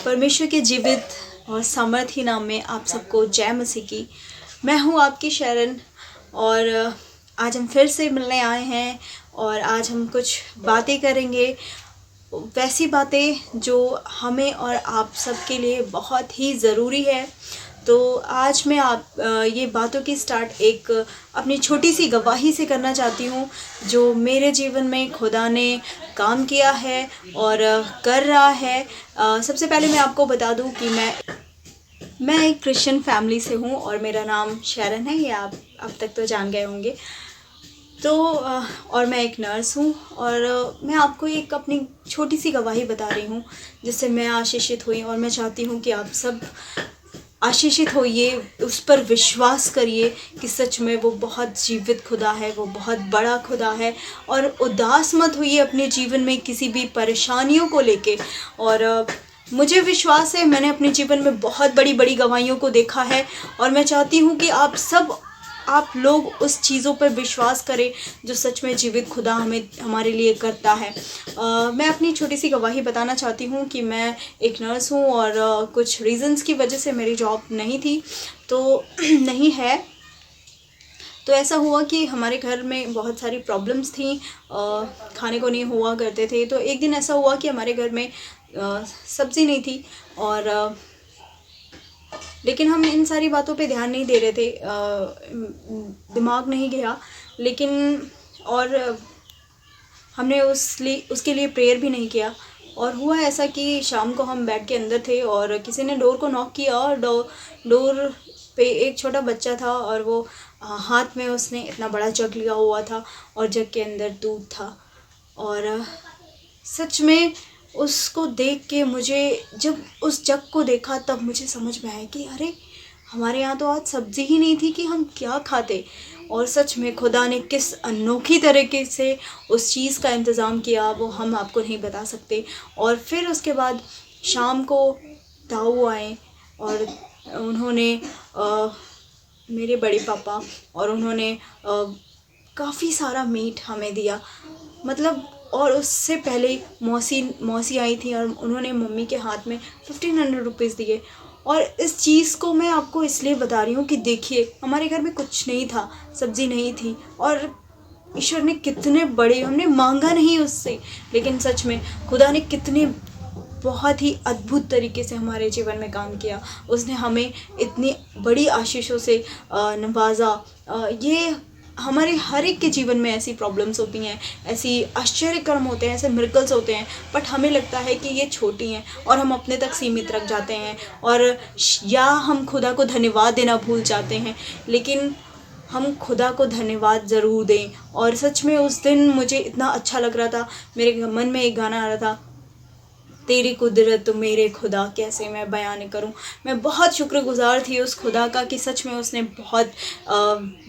परमेश्वर के जीवित और सामर्थी नाम में आप सबको जय मसीह की। मैं हूँ आपकी शरण और आज हम फिर से मिलने आए हैं और आज हम कुछ बातें करेंगे, वैसी बातें जो हमें और आप सबके लिए बहुत ही ज़रूरी है। तो आज मैं ये बातों की स्टार्ट एक अपनी छोटी सी गवाही से करना चाहती हूँ, जो मेरे जीवन में खुदा ने काम किया है और कर रहा है। सबसे पहले मैं आपको बता दूँ कि मैं एक क्रिश्चियन फैमिली से हूँ और मेरा नाम शरण है, ये आप अब तक तो जान गए होंगे। तो और मैं एक नर्स हूँ और मैं आपको एक अपनी छोटी सी गवाही बता रही हूँ जिससे मैं आशीषित हुई, और मैं चाहती हूँ कि आप सब आशीषित होइए, उस पर विश्वास करिए कि सच में वो बहुत जीवित खुदा है, वो बहुत बड़ा खुदा है। और उदास मत होइए अपने जीवन में किसी भी परेशानियों को लेके। और मुझे विश्वास है, मैंने अपने जीवन में बहुत बड़ी बड़ी गवाहियों को देखा है और मैं चाहती हूँ कि आप लोग उस चीज़ों पर विश्वास करें जो सच में जीवित खुदा हमारे लिए करता है। मैं अपनी छोटी सी गवाही बताना चाहती हूँ कि मैं एक नर्स हूँ और कुछ रीज़न्स की वजह से मेरी जॉब नहीं थी, तो नहीं है। तो ऐसा हुआ कि हमारे घर में बहुत सारी प्रॉब्लम्स थी, खाने को नहीं हुआ करते थे। तो एक दिन ऐसा हुआ कि हमारे घर में सब्ज़ी नहीं थी और लेकिन हम इन सारी बातों पे ध्यान नहीं दे रहे थे, दिमाग नहीं गया। लेकिन और हमने उसके लिए प्रेयर भी नहीं किया। और हुआ ऐसा कि शाम को हम बेड के अंदर थे और किसी ने डोर को नॉक किया और डोर पे एक छोटा बच्चा था और वो हाथ में उसने इतना बड़ा जग लिया हुआ था और जग के अंदर दूध था। और सच में उसको देख के जब उस जग को देखा तब मुझे समझ में आया कि अरे, हमारे यहाँ तो आज सब्ज़ी ही नहीं थी कि हम क्या खाते। और सच में खुदा ने किस अनोखी तरीके से उस चीज़ का इंतज़ाम किया वो हम आपको नहीं बता सकते। और फिर उसके बाद शाम को ताऊ आए और उन्होंने मेरे बड़े पापा और उन्होंने काफ़ी सारा मीट हमें दिया, मतलब। और उससे पहले मौसी आई थी और उन्होंने मम्मी के हाथ में 1500 रुपीज़ दिए। और इस चीज़ को मैं आपको इसलिए बता रही हूँ कि देखिए, हमारे घर में कुछ नहीं था, सब्ज़ी नहीं थी और ईश्वर ने कितने बड़े, हमने मांगा नहीं उससे, लेकिन सच में खुदा ने कितने बहुत ही अद्भुत तरीके से हमारे जीवन में काम किया। उसने हमें इतनी बड़ी आशीषों से नवाजा। ये हमारे हर एक के जीवन में ऐसी प्रॉब्लम्स होती हैं, ऐसी आश्चर्य कर्म होते हैं, ऐसे मिरेकल्स होते हैं, बट हमें लगता है कि ये छोटी हैं और हम अपने तक सीमित रख जाते हैं और या हम खुदा को धन्यवाद देना भूल जाते हैं। लेकिन हम खुदा को धन्यवाद ज़रूर दें। और सच में उस दिन मुझे इतना अच्छा लग रहा था, मेरे मन में एक गाना आ रहा था, तेरी कुदरत मेरे खुदा कैसे मैं बयान करूं। मैं बहुत शुक्रगुजार थी उस खुदा का कि सच में उसने बहुत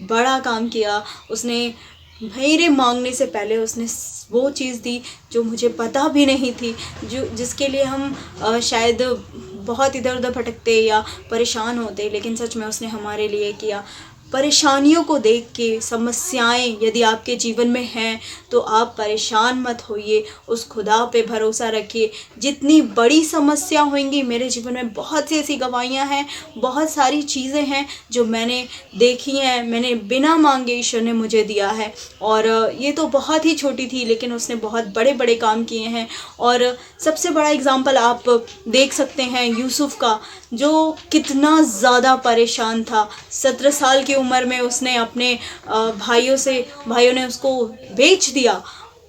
बड़ा काम किया। उसने मेरे मांगने से पहले उसने वो चीज़ दी जो मुझे पता भी नहीं थी, जिसके लिए हम शायद बहुत इधर उधर भटकते या परेशान होते, लेकिन सच में उसने हमारे लिए किया। परेशानियों को देख के, समस्याएं यदि आपके जीवन में हैं तो आप परेशान मत होइए, उस खुदा पे भरोसा रखिए। जितनी बड़ी समस्या होंगी, मेरे जीवन में बहुत सी ऐसी गवाहियाँ हैं, बहुत सारी चीज़ें हैं जो मैंने देखी हैं, मैंने बिना मांगे ईश्वर ने मुझे दिया है। और ये तो बहुत ही छोटी थी, लेकिन उसने बहुत बड़े बड़े काम किए हैं। और सबसे बड़ा एग्जाम्पल आप देख सकते हैं यूसुफ का, जो कितना ज़्यादा परेशान था। 17 साल की उम्र में उसने अपने भाइयों ने उसको बेच दिया।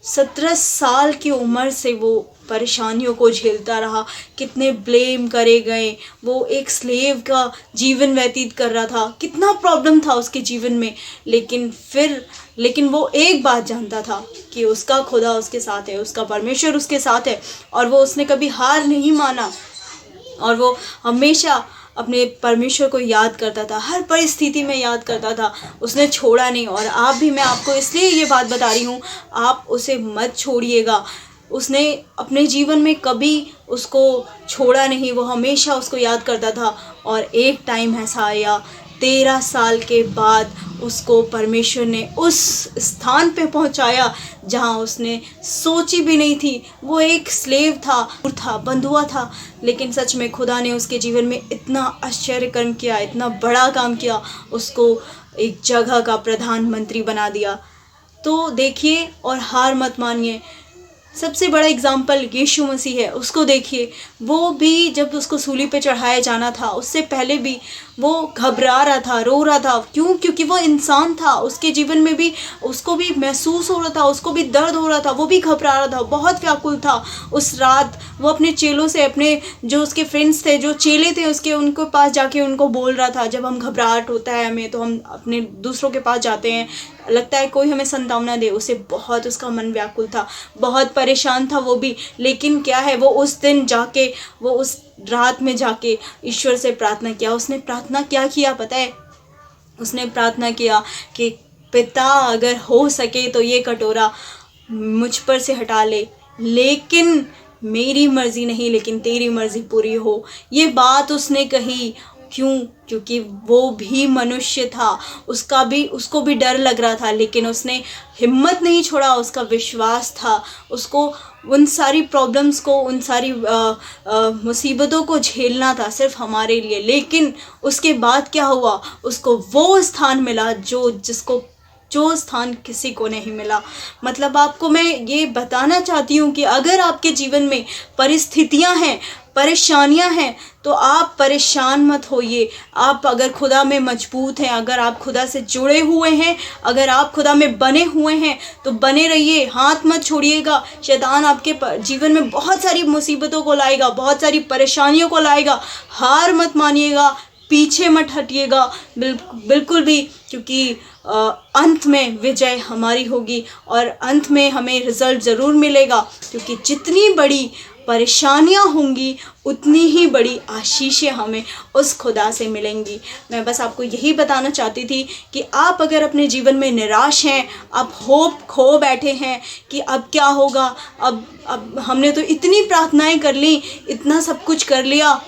17 साल की उम्र से वो परेशानियों को झेलता रहा, कितने ब्लेम करे गए, वो एक स्लेव का जीवन व्यतीत कर रहा था, कितना प्रॉब्लम था उसके जीवन में। लेकिन वो एक बात जानता था कि उसका खुदा उसके साथ है, उसका परमेश्वर उसके साथ है, और वो उसने कभी हार नहीं माना और वो हमेशा अपने परमेश्वर को याद करता था, हर परिस्थिति में याद करता था, उसने छोड़ा नहीं। और मैं आपको इसलिए ये बात बता रही हूँ, आप उसे मत छोड़िएगा। उसने अपने जीवन में कभी उसको छोड़ा नहीं, वो हमेशा उसको याद करता था। और एक टाइम ऐसा आया 13 साल के बाद उसको परमेश्वर ने उस स्थान पे पहुंचाया जहां उसने सोची भी नहीं थी। वो एक स्लेव था, बंधुआ था, लेकिन सच में खुदा ने उसके जीवन में इतना आश्चर्य कर्म किया, इतना बड़ा काम किया, उसको एक जगह का प्रधानमंत्री बना दिया। तो देखिए और हार मत मानिए। सबसे बड़ा एग्जाम्पल यीशु मसीह है, उसको देखिए। वो भी जब उसको सूली पे चढ़ाया जाना था, उससे पहले भी वो घबरा रहा था, रो रहा था। क्यों? क्योंकि वो इंसान था, उसके जीवन में भी उसको भी महसूस हो रहा था, उसको भी दर्द हो रहा था, वो भी घबरा रहा था, बहुत व्याकुल था। उस रात वो अपने चेलों से, अपने जो उसके फ्रेंड्स थे, जो चेले थे उसके, उनको पास जाके उनको बोल रहा था। जब हम घबराहट होता है हमें, तो हम अपने दूसरों के पास जाते हैं, लगता है कोई हमें संतावना दे। उसे बहुत, उसका मन व्याकुल था, बहुत परेशान था वो भी। लेकिन क्या है, वो उस दिन जाके, वो उस रात में जाके ईश्वर से प्रार्थना किया। उसने प्रार्थना क्या किया पता है? उसने प्रार्थना किया कि पिता, अगर हो सके तो ये कटोरा मुझ पर से हटा ले, लेकिन मेरी मर्जी नहीं, लेकिन तेरी मर्जी पूरी हो। ये बात उसने कही। क्यों? क्योंकि वो भी मनुष्य था, उसको भी डर लग रहा था, लेकिन उसने हिम्मत नहीं छोड़ा। उसका विश्वास था, उसको उन सारी प्रॉब्लम्स को, उन सारी मुसीबतों को झेलना था सिर्फ हमारे लिए। लेकिन उसके बाद क्या हुआ? उसको वो स्थान मिला जो स्थान किसी को नहीं मिला। मतलब आपको मैं ये बताना चाहती हूँ कि अगर आपके जीवन में परिस्थितियाँ हैं, परेशानियां हैं, तो आप परेशान मत होइए। आप अगर खुदा में मजबूत हैं, अगर आप खुदा से जुड़े हुए हैं, अगर आप खुदा में बने हुए हैं, तो बने रहिए, हाथ मत छोड़िएगा। शैतान आपके जीवन में बहुत सारी मुसीबतों को लाएगा, बहुत सारी परेशानियों को लाएगा। हार मत मानिएगा, पीछे मत हटिएगा बिल्कुल भी, क्योंकि अंत में विजय हमारी होगी और अंत में हमें रिजल्ट ज़रूर मिलेगा। क्योंकि जितनी बड़ी परेशानियां होंगी, उतनी ही बड़ी आशीषें हमें उस खुदा से मिलेंगी। मैं बस आपको यही बताना चाहती थी कि आप अगर अपने जीवन में निराश हैं, आप होप खो बैठे हैं कि अब क्या होगा, अब हमने तो इतनी प्रार्थनाएं कर ली, इतना सब कुछ कर लिया,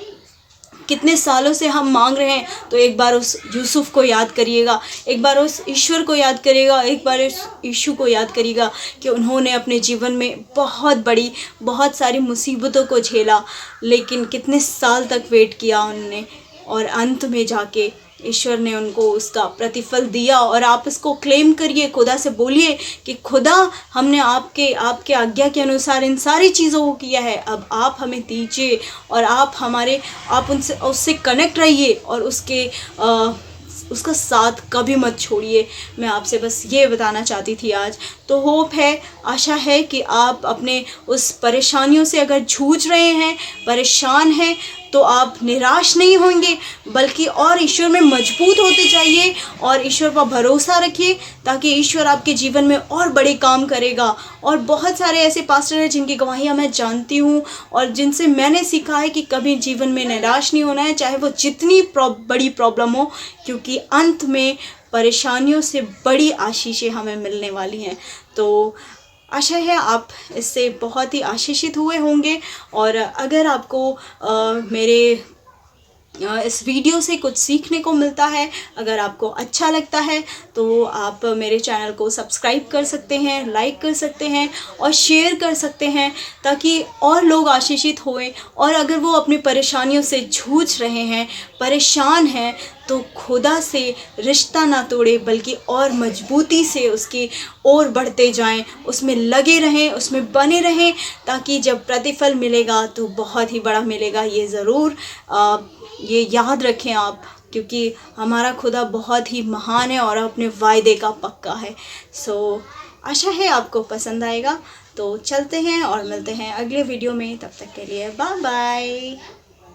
कितने सालों से हम मांग रहे हैं, तो एक बार उस यूसुफ को याद करिएगा, एक बार उस ईश्वर को याद करिएगा, एक बार उस यीशु को याद करिएगा कि उन्होंने अपने जीवन में बहुत सारी मुसीबतों को झेला, लेकिन कितने साल तक वेट किया उन्होंने, और अंत में जाके ईश्वर ने उनको उसका प्रतिफल दिया। और आप इसको क्लेम करिए, खुदा से बोलिए कि खुदा, हमने आपके आज्ञा के अनुसार इन सारी चीज़ों को किया है, अब आप हमें दीजिए और आप उससे कनेक्ट रहिए और उसका साथ कभी मत छोड़िए। मैं आपसे बस ये बताना चाहती थी आज। तो होप है, आशा है कि आप अपने उस परेशानियों से अगर जूझ रहे हैं, परेशान हैं, तो आप निराश नहीं होंगे, बल्कि और ईश्वर में मजबूत होते जाइए और ईश्वर पर भरोसा रखिए, ताकि ईश्वर आपके जीवन में और बड़े काम करेगा। और बहुत सारे ऐसे पास्टर हैं जिनकी गवाहियाँ मैं जानती हूँ और जिनसे मैंने सीखा है कि कभी जीवन में निराश नहीं होना है, चाहे वो जितनी बड़ी प्रॉब्लम हो, क्योंकि अंत में परेशानियों से बड़ी आशीषें हमें मिलने वाली हैं। तो आशा है आप इससे बहुत ही आशीषित हुए होंगे। और अगर आपको मेरे इस वीडियो से कुछ सीखने को मिलता है, अगर आपको अच्छा लगता है, तो आप मेरे चैनल को सब्सक्राइब कर सकते हैं, लाइक कर सकते हैं और शेयर कर सकते हैं, ताकि और लोग आशीषित होएं। और अगर वो अपनी परेशानियों से जूझ रहे हैं, परेशान हैं, तो खुदा से रिश्ता ना तोड़े, बल्कि और मजबूती से उसकी ओर बढ़ते जाएं, उसमें लगे रहें, उसमें बने रहें, ताकि जब प्रतिफल मिलेगा तो बहुत ही बड़ा मिलेगा। ये ज़रूर ये याद रखें आप, क्योंकि हमारा खुदा बहुत ही महान है और अपने वायदे का पक्का है। सो आशा है आपको पसंद आएगा। तो चलते हैं और मिलते हैं अगले वीडियो में, तब तक के लिए बाय बाय।